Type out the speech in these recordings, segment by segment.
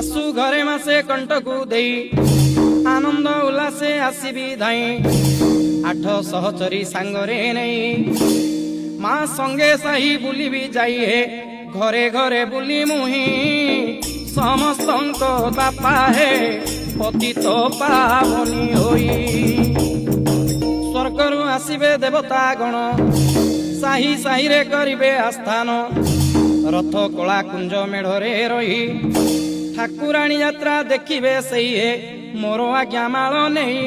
ଶାଶୁ ଘରେ ମାସେ କଣ୍ଟକୁ ଦେଇ ଆନନ୍ଦ ଉଲ୍ଲାସେ ଆସିବି ଧାଇଁ 800 ଚରି ସାଙ୍ଗରେ ନେଇ ମା ସଙ୍ଗେ ସାହି ବୁଲିବି ଯାଇ ହେ ଘରେ ଘରେ ବୁଲି ମୁହିଁ ସମସ୍ତଙ୍କ ବାପା ହେ ପତିତ ପାବନି ହୋଇ ସ୍ୱର୍ଗରୁ ଆସିବେ ଦେବତା ଗଣ ସାହି ସାହିରେ କରିବେ ଆସ୍ଥାନ ରଥ କଳା କୁଞ୍ଜ ମେଢ଼ରେ ରହି ଠାକୁରାଣୀ ଯାତ୍ରା ଦେଖିବେ ସେଇ ହେ ମୋର ଆଜ୍ଞାମାଳ ନେଇ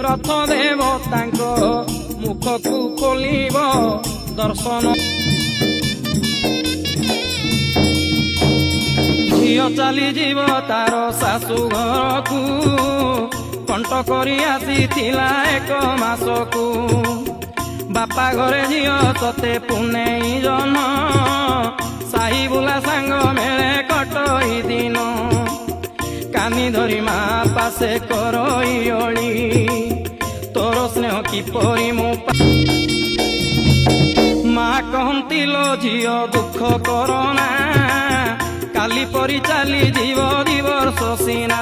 ରଥ ଦେବତାଙ୍କ ମୁଖକୁ ଖୋଲିବ ଦର୍ଶନ ଝିଅ ଚାଲିଯିବ ତାର ଶାଶୁ ଘରକୁ କଣ୍ଟ କରି ଆସିଥିଲା 1 ମାସକୁ ବାପା ଘରେ ଝିଅ ତତେ ପୁନେଇ ଜନ ସାହି ବୁଲା ସାଙ୍ଗ ମେଳେ କଟଇ ଦିନ କାନି ଧରି ମା ପାଶେ କରଇ ଅଳି ତୋର ସ୍ନେହ କିପରି ମୁଁ ମା କହନ୍ତି ଲୋ ଝିଅ ଦୁଃଖ କରନା କାଲି ପରି ଚାଲିଯିବ 2 ବର୍ଷ ସିନା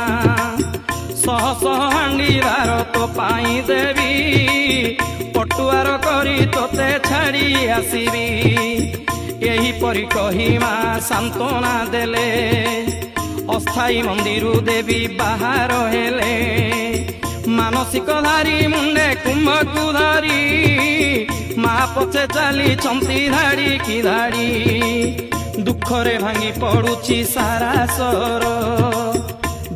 ଶହ ଶହ ହାଣ୍ଡି ଭାର ତୋ ପାଇଁ ଦେବି ପଟୁଆର କରି ତୋତେ ଛାଡ଼ି ଆସିବି ଏହିପରି କହି ମା ସାନ୍ତ୍ୱନା ଦେଲେ ଅସ୍ଥାୟୀ ମନ୍ଦିରୁ ଦେବି ବାହାର ହେଲେ ମାନସିକ ଧାରି ମୁଣ୍ଡେ କୁମ୍ଭକୁ ଧରି ମା ପଛେ ଚାଲିଛନ୍ତି ଧାଡ଼ି କି ଧାଡ଼ି ଦୁଃଖରେ ଭାଙ୍ଗି ପଡୁଛି ସାରା ସହର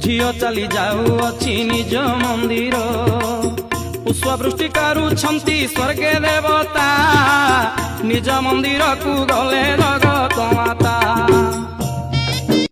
ଝିଅ ଚାଲି ଯାଉଅଛି ନିଜ ମନ୍ଦିର ପୁଷ୍ପବୃଷ୍ଟି କରୁଛନ୍ତି ସ୍ୱର୍ଗେ ଦେବତା ନିଜ ମନ୍ଦିରକୁ ଗଲେ ଜଗତ ମାତା।